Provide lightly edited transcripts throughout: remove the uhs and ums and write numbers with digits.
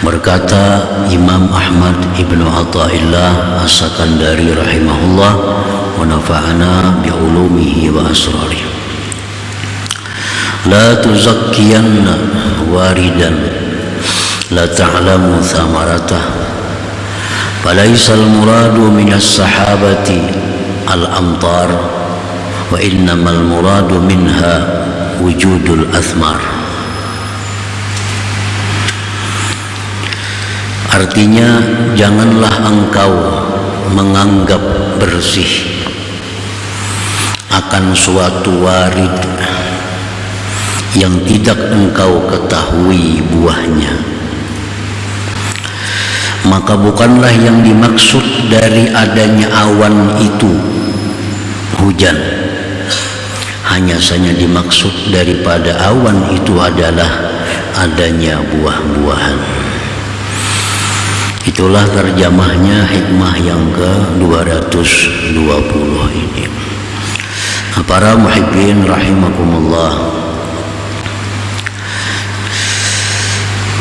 Berkata Imam Ahmad ibnu Athaillah As-Sakandari rahimahullah, wa nafa'ana bi ulumihi wa asrarihi. La tuzakkiyanna waridan la ta'lamu thamaratah, falaisal muradu minas sahabati al-amtar, wa innamal muradu minha wujudul athmar. Artinya, janganlah engkau menganggap bersih akan suatu warid yang tidak engkau ketahui buahnya. Maka bukanlah yang dimaksud dari adanya awan itu hujan. Hanya saja dimaksud daripada awan itu adalah adanya buah-buahan. Itulah terjemahnya hikmah yang ke-220 ini. Para muhibbin rahimakumullah,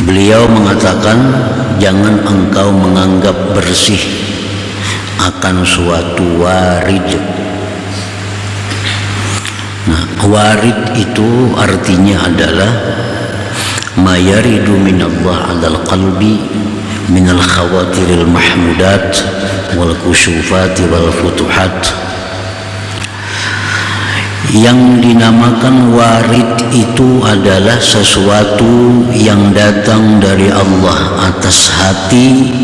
beliau mengatakan, jangan engkau menganggap bersih akan suatu warid. Nah, warid itu artinya adalah ma yaridu minallah 'alal qalbi minal khawatiril mahmudat wal kusyufati wal futuhat. Yang dinamakan warid itu adalah sesuatu yang datang dari Allah atas hati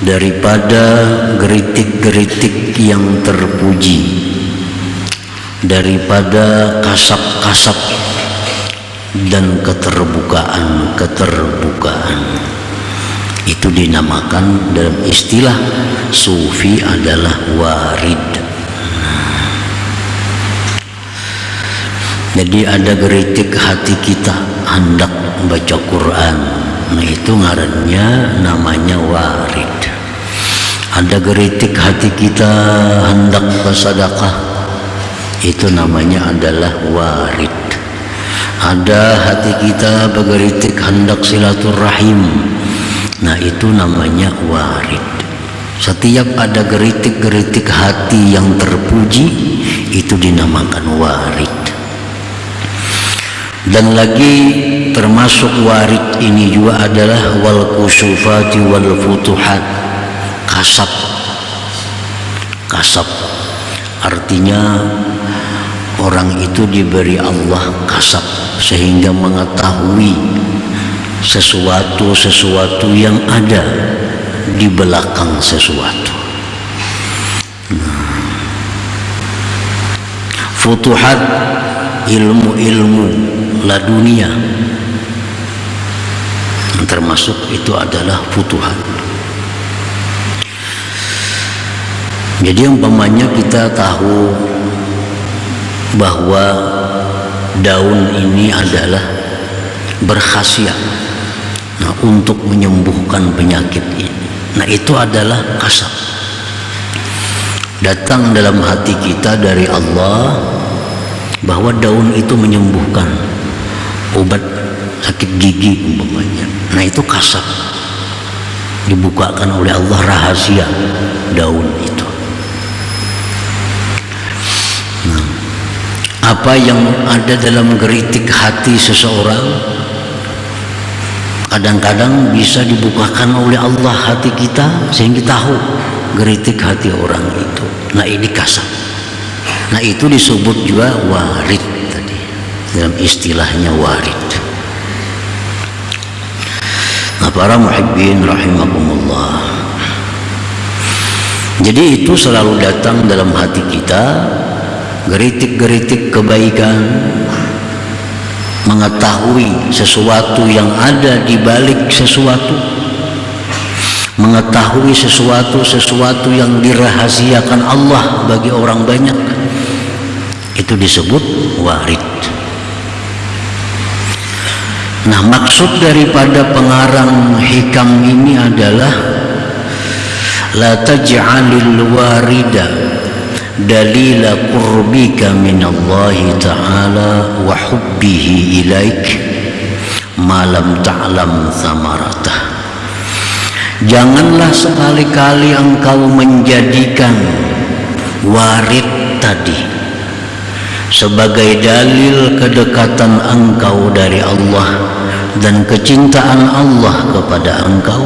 daripada geritik-geritik yang terpuji, daripada kasap-kasap dan keterbukaan. Itu dinamakan dalam istilah sufi adalah warid. Jadi ada geritik hati kita hendak baca Quran, nah itu ngarannya namanya warid. Ada geritik hati kita hendak bersedekah, itu namanya adalah warid. Ada hati kita bergeritik hendak silaturahim, nah itu namanya warid. Setiap ada geritik-geritik hati yang terpuji, itu dinamakan warid. Dan lagi termasuk warid ini juga adalah wal kusufati wal futuhat. Kasab artinya orang itu diberi Allah kasab sehingga mengetahui sesuatu yang ada di belakang sesuatu. Futuhat ilmu ladunia, termasuk itu adalah futuhat. Jadi umpamanya kita tahu bahwa daun ini adalah berkhasiat, nah, untuk menyembuhkan penyakit ini. Nah, itu adalah kasab. Datang dalam hati kita dari Allah bahwa daun itu menyembuhkan, obat sakit gigi umpamanya. Nah, itu kasab. Dibukakan oleh Allah rahasia daun itu. Nah, apa yang ada dalam geritik hati seseorang kadang-kadang bisa dibukakan oleh Allah hati kita sehingga tahu geritik hati orang itu. Nah, ini kasab. Nah, itu disebut juga warid tadi, dalam istilahnya warid. Nah, para muhibbin rahimakumullah, jadi itu selalu datang dalam hati kita, geritik-geritik kebaikan, mengetahui sesuatu yang ada di balik sesuatu, mengetahui sesuatu yang dirahasiakan Allah bagi orang banyak, itu disebut warid. Nah, maksud daripada pengarang hikam ini adalah la taj'alil warida dalila qurbika minallahi ta'ala wa hubbihi ilaik ma lam ta'lam thamaratah. Janganlah sekali-kali engkau menjadikan warid tadi sebagai dalil kedekatan engkau dari Allah dan kecintaan Allah kepada engkau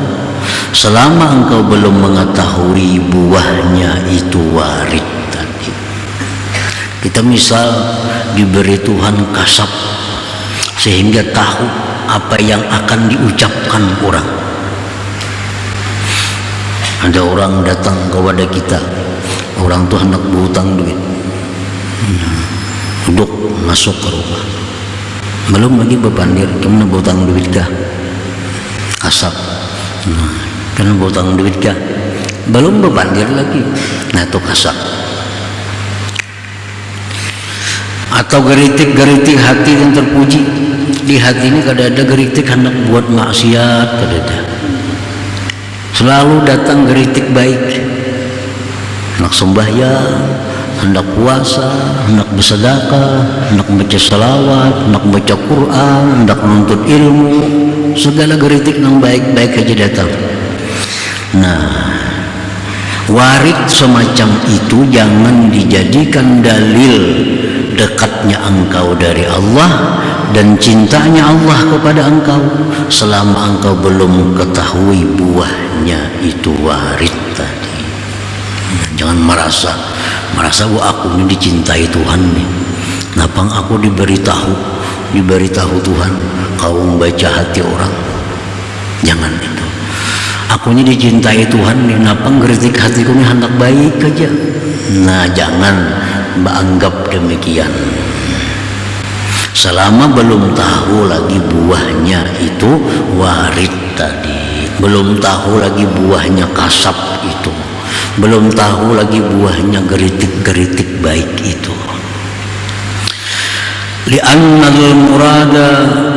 selama engkau belum mengetahui buahnya itu warid tadi. Kita misal diberi Tuhan kasab sehingga tahu apa yang akan diucapkan orang. Ada orang datang kepada kita, orang tuh hendak berhutang duit, duduk masuk ke rumah, belum lagi bepandir, kemana berhutang duit kah? Kasab, kemana berhutang duit kah? Belum bepandir lagi, nah itu kasab. Atau geritik hati yang terpuji, di hati ini kadang ada geritik hendak buat maksiat, kadang selalu datang geritik baik, hendak sembahyang, hendak puasa, hendak bersedekah, hendak baca salawat, hendak baca Quran, hendak menuntut ilmu, segala geritik yang baik-baik aja datang. Nah, warid semacam itu jangan dijadikan dalil dekatnya engkau dari Allah dan cintanya Allah kepada engkau selama engkau belum ketahui buahnya itu warid tadi. Jangan merasa aku ini dicintai Tuhan nih. Napang aku diberitahu Tuhan kau membaca hati orang. Jangan itu. Aku ini dicintai Tuhan nih. Napang geritik hatiku ini hendak baik aja. Nah, jangan menganggap demikian. Selama belum tahu lagi buahnya itu warid tadi, belum tahu lagi buahnya kasab itu, belum tahu lagi buahnya geritik baik itu. Li'annal murada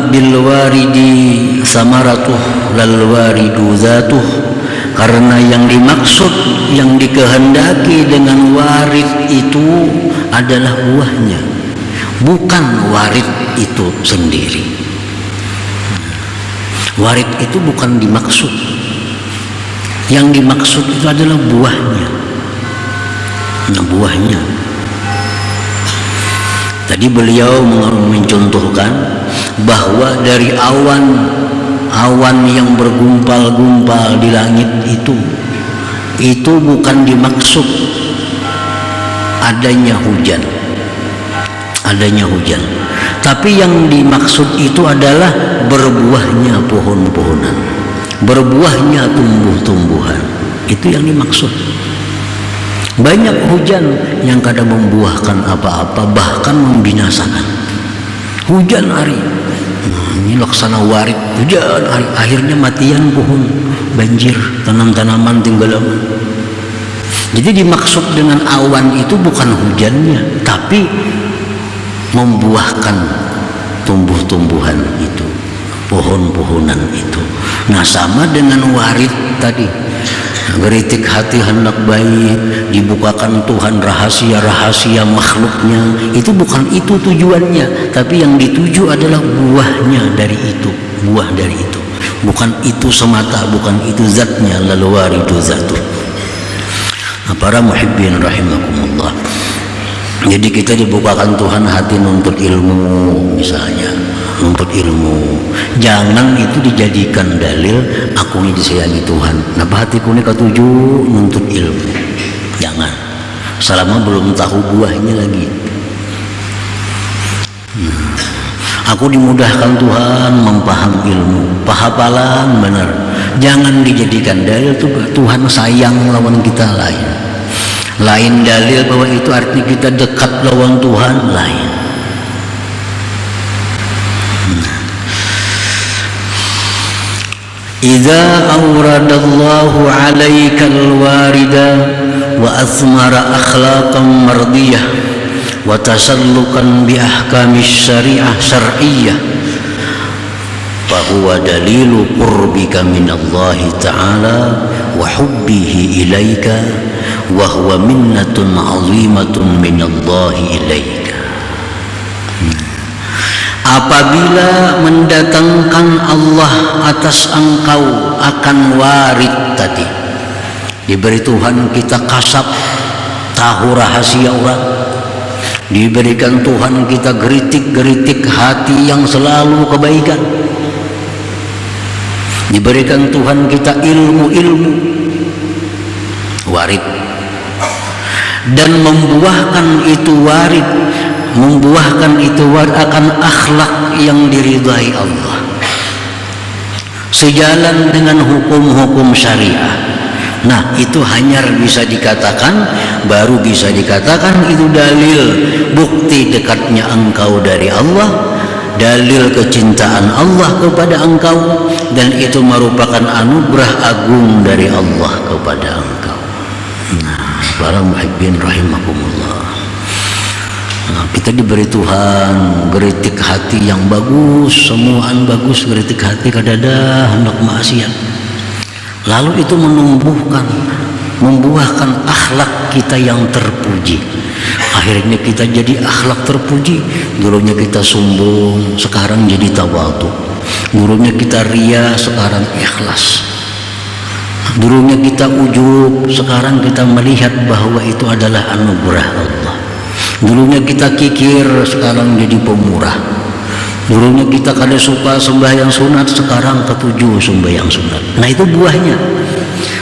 bil waridi samaratuh lal waridu zatuh, karena yang dimaksud, yang dikehendaki dengan warid itu adalah buahnya, bukan warid itu sendiri. Warid itu bukan dimaksud, yang dimaksud itu adalah buahnya. Nah, buahnya tadi beliau mencontohkan bahwa dari awan yang bergumpal-gumpal di langit itu bukan dimaksud adanya hujan, tapi yang dimaksud itu adalah berbuahnya pohon-pohonan, berbuahnya tumbuh-tumbuhan. Itu yang dimaksud. Banyak hujan yang kadang membuahkan apa-apa, bahkan membinasakan. Hujan hari ini laksana warid, hujan hari, akhirnya matian pohon, banjir, tanaman tinggalaman. Jadi dimaksud dengan awan itu bukan hujannya, tapi membuahkan tumbuh-tumbuhan itu, pohon-pohonan itu. Nah, sama dengan warid tadi, geritik hati hendak baik, dibukakan Tuhan rahasia-rahasia makhluknya, itu bukan itu tujuannya, tapi yang dituju adalah buahnya dari itu, buah dari itu, bukan itu semata, bukan itu zatnya, lalu waridu zatuh. Nah, para muhibbin rahimakumullah, jadi kita dibukakan Tuhan hati nuntut ilmu, misalnya nuntut ilmu, jangan itu dijadikan dalil aku ini disayangi Tuhan. Nah, hatiku ini ketuju nuntut ilmu, jangan, selama belum tahu buahnya lagi. Aku dimudahkan Tuhan mempaham ilmu, pahapalan benar, jangan dijadikan dalil Tuhan sayang lawan kita, lain dalil bahwa itu artinya kita dekat lawan Tuhan, lain. Idza awradallahu 'alaikal warida wa athmara akhlaqan mardiyah wa tasallukan bi ahkamis syar'iyyah fa huwa dalilu qurbika minallahi ta'ala wa hubbihi ilaika wa huwa minnatun 'azimatun minallahi ilaika. apabila mendatangkan Allah atas engkau akan warid tadi, diberi Tuhan kita kasab tahu rahasia orang, diberikan Tuhan kita geritik-geritik hati yang selalu kebaikan, diberikan Tuhan kita ilmu-ilmu warid, dan membuahkan itu warid akan akhlak yang diridhai Allah, sejalan dengan hukum-hukum syariah. Nah, itu hanya bisa dikatakan, baru bisa dikatakan itu dalil bukti dekatnya engkau dari Allah, dalil kecintaan Allah kepada engkau, dan itu merupakan anugerah agung dari Allah kepada engkau. Nah, para muhibbin rahimakumullah, kita diberi Tuhan geritik hati yang bagus, semuaan bagus, geritik hati kadada hendak maksiat, lalu itu membuahkan akhlak kita yang terpuji. Akhirnya kita jadi akhlak terpuji. Dulunya kita sombong, sekarang jadi tawadhu. Dulunya kita ria, sekarang ikhlas. Dulunya kita ujub, sekarang kita melihat bahwa itu adalah anugerah Allah. Dulunya kita kikir, sekarang jadi pemurah. Dulunya kita kada suka sembahyang sunat, sekarang ketujuh sembahyang sunat. Nah, itu buahnya.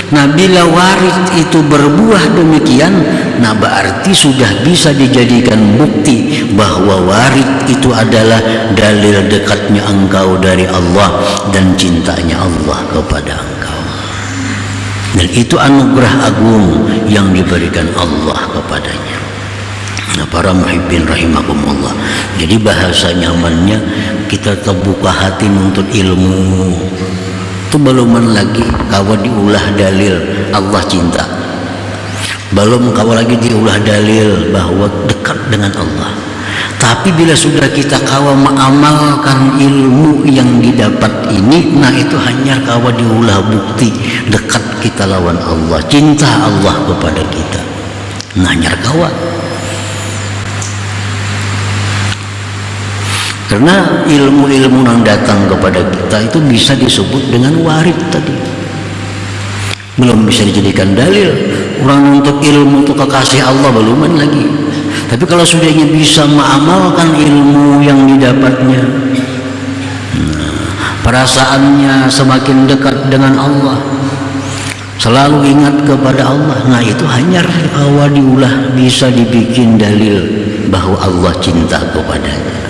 Nah, bila warid itu berbuah demikian, nah berarti sudah bisa dijadikan bukti bahwa warid itu adalah dalil dekatnya engkau dari Allah dan cintanya Allah kepada engkau. Dan itu anugerah agung yang diberikan Allah kepadanya. Nah, para muhibbin rahimakumullah, jadi bahasa nyamannya kita terbuka hati nuntut ilmu. Itu belum lagi kawa diulah dalil Allah cinta, belum kawa lagi diulah dalil bahwa dekat dengan Allah. Tapi bila sudah kita kawa mengamalkan ilmu yang didapat ini, nah itu hanya kawa diulah bukti dekat kita lawan Allah, cinta Allah kepada kita. Nah, hanya kawa. Karena ilmu-ilmu yang datang kepada kita itu bisa disebut dengan warid tadi. Belum bisa dijadikan dalil. Orang untuk ilmu untuk kekasih Allah beluman lagi. Tapi kalau sudahnya bisa mengamalkan ilmu yang didapatnya, perasaannya semakin dekat dengan Allah, selalu ingat kepada Allah. Nah, itu hanya awal diulah bisa dibikin dalil bahwa Allah cinta kepadanya.